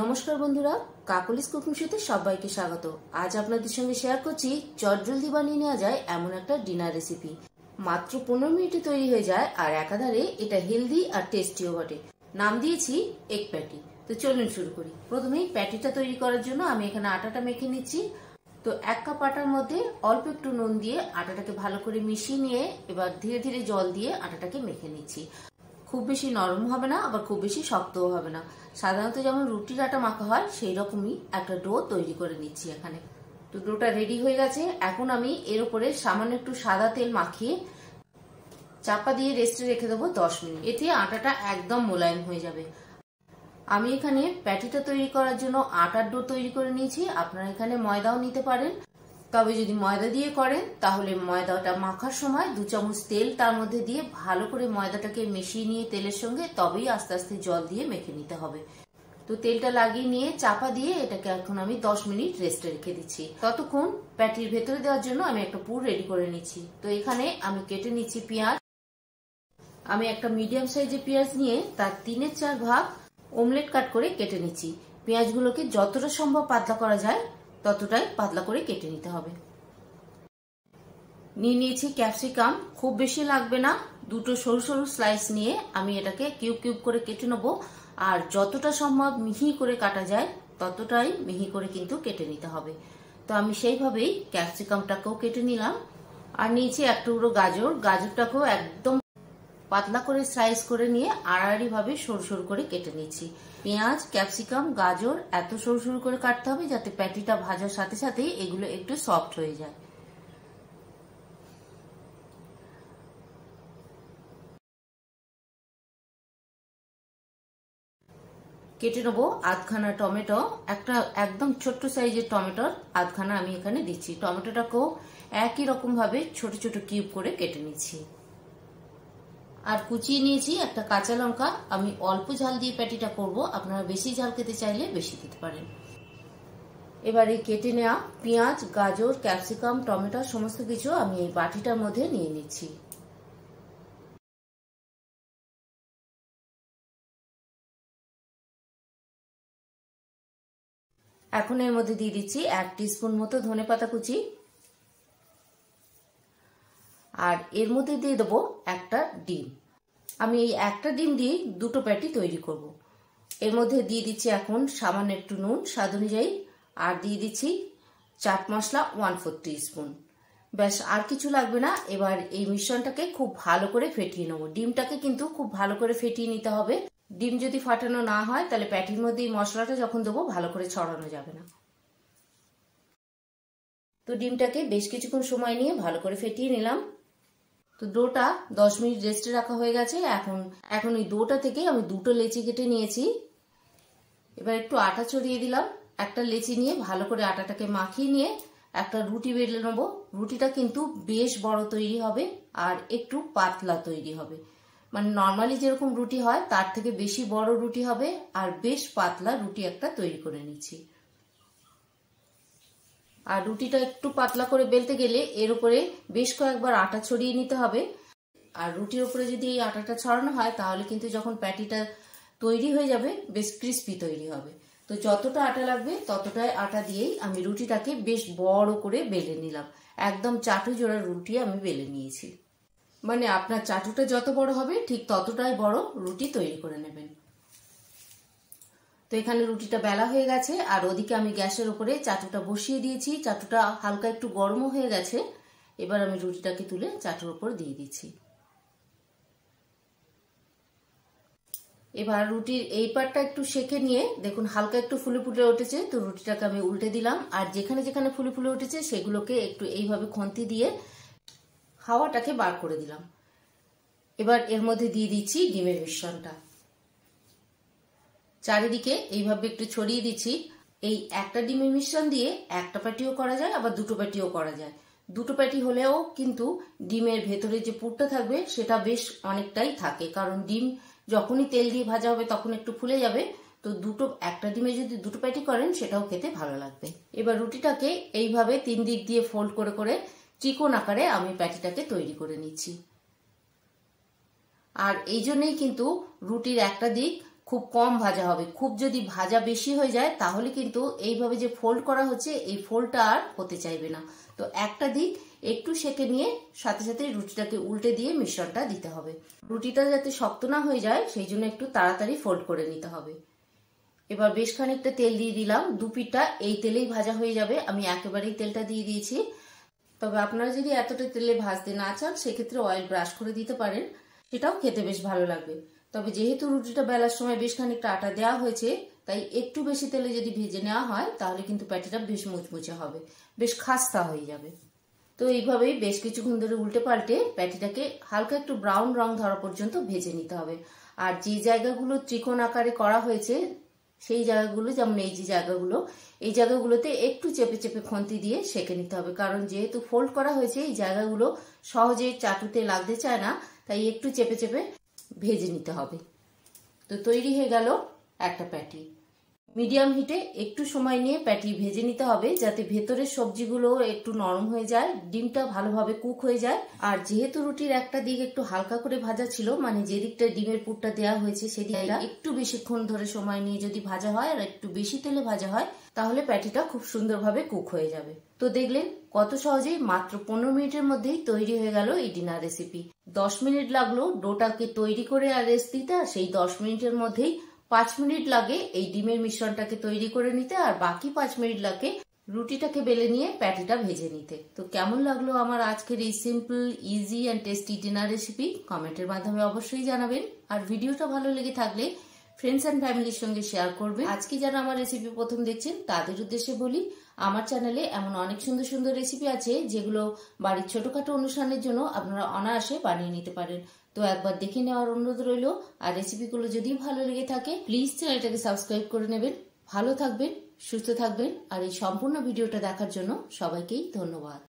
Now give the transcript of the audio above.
নমস্কার বন্ধুরা, কাকলিস কুকিং শোতে সবাইকে স্বাগত। আজ আপনাদের সঙ্গে শেয়ার করছি চটজলদি বানিয়ে নেওয়া যায় এমন একটা ডিনার রেসিপি। মাত্র 15 মিনিটে তৈরি হয়ে যায় আর একাধারে এটা হেলদি আর টেস্টিও বটে। নাম দিয়েছি এগ প্যাটি। তো চলুন শুরু করি। প্রথমেই প্যাটিটা তৈরি করার জন্য আমি এখানে আটাটা মেখে নিচ্ছি। তো 1 কাপ আটার মধ্যে অল্প একটু নুন দিয়ে আটাটাকে ভালো করে মিশিয়ে নিয়ে এবার ধীরে ধীরে জল দিয়ে আটাটাকে মেখে নিচ্ছি। খুব বেশি নরম হবে না, আবার খুব বেশি শক্তও হবে না। সাধারণত যেমন রুটির আটা মাখা হয় সেই রকমই একটা ডো তৈরি করে নিচ্ছি এখানে। তো ডোটা রেডি হয়ে গেছে। এখন আমি এর উপরে সামান্য একটু সাদা তেল মাখিয়ে চাপা দিয়ে রেস্টে রেখে দেবো 10 মিনিট। এতে আটাটা একদম মোলায়েম হয়ে যাবে। আমি এখানে প্যাটিটা তৈরি করার জন্য আটার ডো তৈরি করে নিয়েছি। আপনারা এখানে ময়দাও নিতে পারেন, তবে যদি ময়দা দিয়ে করেন তাহলে ময়দাটা মাখার সময় 2 চামচ তেল তার মধ্যে দিয়ে ভালো করে ময়দাটাকে মিশিয়ে নিয়ে তেলের সঙ্গে তবেই আস্তে আস্তে জল দিয়ে মেখে নিতে হবে। তো তেলটা লাগিয়ে নিয়ে চাপা দিয়ে এটাকে এখন আমি 10 মিনিট রেস্টে রেখে দিচ্ছি। ততক্ষণ প্যাটির ভেতরে দেওয়ার জন্য আমি একটা পুর রেডি করে নিচ্ছি। তো এখানে আমি কেটে নিচ্ছি পেঁয়াজ। আমি একটা মিডিয়াম সাইজের পেঁয়াজ নিয়ে তার 3/4 ভাগ অমলেট কাট করে কেটে নিচ্ছি। পেঁয়াজগুলোকে যতটা সম্ভব পাতলা করা যায় ততটাই পাতলা করে কেটে নিতে হবে। নিয়ে নিয়েছি ক্যাপসিকাম, খুব বেশি লাগবে না। 2টো সরু সরু স্লাইস নিয়ে আমি এটাকে কিউব কিউব করে কেটে নেবো। আর যতটা সম্ভব মিহি করে কাটা যায় ততটাই মিহি করে কিন্তু কেটে নিতে হবে। তো আমি সেইভাবেই ক্যাপসিকামটাকেও কেটে নিলাম। আর নিয়েছি এক টুকরো গাজর। গাজরটাকেও একদম পাতলা করে স্লাইস করে নিয়ে আড়াআড়ি ভাবে সরু সরু করে কেটে নিচ্ছি। পেঁয়াজ, ক্যাপসিকাম, গাজর এত সরু সরু করে কাটতে হবে যাতে প্যাটিটা ভাজার সাথে সাথে এগুলো একটু সফট হয়ে যায়। কেটে নেবো আধখানা টমেটো। একটা একদম ছোট্ট সাইজের টমেটোর আধখানা আমি এখানে দিচ্ছি। টমেটোটাকেও একই রকম ভাবে ছোট ছোট কিউব করে কেটে নিচ্ছি। আর কুচিয়ে নিয়েছি একটা কাঁচা লঙ্কা। আমি অল্প ঝাল দিয়ে প্যাটিটা করব, আপনারা বেশি ঝাল খেতে চাইলে বেশি দিতে পারেন। এবার এই কেটে নেওয়া পেঁয়াজ, গাজর, ক্যাপসিকাম, টমেটো সমস্ত কিছু আমি এই বাটিটার মধ্যে নিয়ে নিচ্ছি। এখন এর মধ্যে দিয়ে দিচ্ছি 1 টিস্পুন মতো ধনেপাতা কুচি। আর এর মধ্যে দিয়ে দেবো একটা ডিম। আমি এই একটা ডিম দিয়ে 2টো প্যাটি তৈরি করব। এর মধ্যে দিয়ে দিচ্ছি এখন সামান্য একটু নুন স্বাদ অনুযায়ী। আর দিয়ে দিচ্ছি চাট মশলা 1/4 টিস্পুন। ব্যাস, আর কিছু লাগবে না। এবার এই মিশ্রণটাকে খুব ভালো করে ফেটিয়ে নেবো। ডিমটাকে কিন্তু খুব ভালো করে ফেটিয়ে নিতে হবে। ডিম যদি ফাটানো না হয় তাহলে প্যাটির মধ্যে এই মশলাটা যখন দেবো ভালো করে ছড়ানো যাবে না। তো ডিমটাকে বেশ কিছুক্ষণ সময় নিয়ে ভালো করে ফেটিয়ে নিলাম। তো ডোটা 10 মিনিট রেস্টে রাখা হয়ে গেছে। এখন এই ডোটা থেকে আমি 2টো লেচি কেটে নিয়েছি। এবার একটু আটা ছড়িয়ে দিলাম। একটা লেচি নিয়ে ভালো করে আটাটাকে মাখিয়ে নিয়ে একটা রুটি বেলে নেবো। রুটিটা কিন্তু বেশ বড় তৈরি হবে আর একটু পাতলা তৈরি হবে। মানে নর্মালি যেরকম রুটি হয় তার থেকে বেশি বড় রুটি হবে আর বেশ পাতলা রুটি একটা তৈরি করে নিচ্ছি। আর রুটিটা একটু পাতলা করে বেলতে গেলে এর উপরে বেশ কয়েকবার আটা ছড়িয়ে নিতে হবে। আর রুটির উপরে যদি এই আটাটা ছড়ানো হয় তাহলে কিন্তু যখন প্যাটিটা তৈরি হয়ে যাবে বেশ ক্রিস্পি তৈরি হবে। তো যতটা আটা লাগবে ততটাই আটা দিয়েই আমি রুটিটাকে বেশ বড় করে বেলে নিলাম। একদম চাটু জোড়া রুটি আমি বেলে নিয়েছি। মানে আপনার চাটুটা যত বড় হবে ঠিক ততটাই বড় রুটি তৈরি করে নেবেন। তো এখানে রুটিটা বেলা হয়ে গেছে আর ওদিকে আমি গ্যাসের উপরে চাটুটা বসিয়ে দিয়েছি। চাটুটা হালকা একটু গরমও হয়ে গেছে। এবার আমি রুটিটাকে তুলে চাটুর উপর দিয়ে দিচ্ছি। এবার রুটির এই পাটটা একটু সেঁকে নিয়ে দেখুন হালকা একটু ফুলে ফুলে উঠেছে। তো রুটিটাকে আমি উল্টে দিলাম আর যেখানে যেখানে ফুলে ফুলে উঠেছে সেগুলোকে একটু এইভাবে খন্তি দিয়ে হাওয়াটাকে বার করে দিলাম। এবার এর মধ্যে দিয়ে দিচ্ছি ডিমের মিশ্রণটা। চারিদিকে এইভাবে একটু ছড়িয়ে দিচ্ছি। এই একটা ডিমের মিশ্রণ দিয়ে একটা প্যাটিও করা যায়, আবার 2টো প্যাটিও করা যায়। 2টো প্যাটি হলেও কিন্তু ডিমের ভেতরে যে পুরটা থাকবে সেটা বেশ অনেকটাই থাকে, কারণ ডিম যখনই তেল দিয়ে ভাজা হবে তখন একটু ফুলে যাবে। তো একটা ডিমে যদি 2টো প্যাটি করেন সেটাও খেতে ভালো লাগবে। এবার রুটিটাকে এইভাবে 3 দিক দিয়ে ফোল্ড করে করে চিকন আকারে আমি প্যাটিটাকে তৈরি করে নিচ্ছি। আর এই জন্যই কিন্তু রুটির একটা দিক খুব কম ভাজা হবে। খুব যদি ভাজা বেশি হয়ে যায় তাহলে কিন্তু এইভাবে যে ফোল্ড করা হচ্ছে এই ফোল্ডটা আর হতে চাইবে না। তো একটা দিক একটু সেঁকে নিয়ে সাথে সাথে রুটিটাকে উল্টে দিয়ে মিশ্রণটা দিতে হবে। রুটিটা যাতে শক্ত না হয়ে যায় সেই জন্য একটু তাড়াতাড়ি ফোল্ড করে নিতে হবে। এবার বেশ খানিকটা তেল দিয়ে দিলাম। দু পিঠটা এই তেলেই ভাজা হয়ে যাবে। আমি একেবারেই তেলটা দিয়ে দিয়েছি। তবে আপনারা যদি এতটা তেলে ভাজতে না চান সেক্ষেত্রে অয়েল ব্রাশ করে দিতে পারেন, সেটাও খেতে বেশ ভালো লাগবে। তবে যেহেতু রুটিটা বেলার সময় বেশ খানিকটা আটা দেওয়া হয়েছে তাই একটু বেশি তেলে যদি ভেজে নেওয়া হয় তাহলে কিন্তু প্যাটিটা বেশ মুচমুচে হবে, বেশ খাস্তা হয়ে যাবে। তো এইভাবেই বেশ কিছুক্ষণ ধরে উল্টে পাল্টে প্যাটিটাকে হালকা একটু ব্রাউন রং ধরা পর্যন্ত ভেজে নিতে হবে। আর যে জায়গাগুলো ত্রিকোণ আকারে করা হয়েছে সেই জায়গাগুলো, যেমন এই যে জায়গাগুলো, এই জায়গাগুলোতে একটু চেপে চেপে খন্তি দিয়ে সেঁকে নিতে হবে। কারণ যেহেতু ফোল্ড করা হয়েছে এই জায়গাগুলো সহজে চাটুতে লাগতে চায় না, তাই একটু চেপে চেপে ভেজে নিতে হবে। তো তৈরি হয়ে গেল একটা প্যাটি। মিডিয়াম হিটে একটু সময় নিয়ে প্যাটি ভেজে নিতে হবে যাতে ভেতরের সবজিগুলো একটু নরম হয়ে যায়, ডিমটা ভালোভাবে কুক হয়ে যায়। আর যেহেতু রুটির একটা দিক একটু হালকা করে ভাজা ছিল, মানে যে দিকটা ডিমের পুরটা দেওয়া হয়েছে সেদিকটা একটু বেশিক্ষণ ধরে সময় নিয়ে যদি ভাজা হয় আর একটু বেশি তেলে ভাজা হয় তাহলে প্যাটিটা খুব সুন্দরভাবে কুক হয়ে যাবে। তো দেখলেন কত সহজেই মাত্র 15 মিনিটের মধ্যেই তৈরি হয়ে গেল এই ডিনার রেসিপি। 10 মিনিট লাগলো ডোটাকে তৈরি করে আর রেস্ট দিতে, আর সেই 10 মিনিটের মধ্যেই 5 মিনিট লাগে এই ডিমের মিশ্রণটাকে তৈরি করে নিতে, আর বাকি 5 মিনিট লাগে রুটিটাকে বেলে নিয়ে প্যাটিটা ভেজে নিতে। তো কেমন লাগলো আমার আজকের এই simple, easy and tasty dinner recipe কমেন্টের মাধ্যমে অবশ্যই জানাবেন। আর ভিডিওটা ভালো লেগে থাকলে ফ্রেন্ডস অ্যান্ড ফ্যামিলির সঙ্গে শেয়ার করবেন। আজকে যারা আমার রেসিপি প্রথম দেখছেন তাদের উদ্দেশ্যে বলি, আমার চ্যানেলে এমন অনেক সুন্দর সুন্দর রেসিপি আছে যেগুলো বাড়ির ছোটখাটো অনুষ্ঠানের জন্য আপনারা অনায়াসে বানিয়ে নিতে পারেন। তো একবার দেখে নেওয়ার অনুরোধ রইল। আর রেসিপিগুলো যদি ভালো লেগে থাকে প্লিজ চ্যানেলটাকে সাবস্ক্রাইব করে নেবেন। ভালো থাকবেন, সুস্থ থাকবেন। আর এই সম্পূর্ণ ভিডিওটা দেখার জন্য সবাইকেই ধন্যবাদ।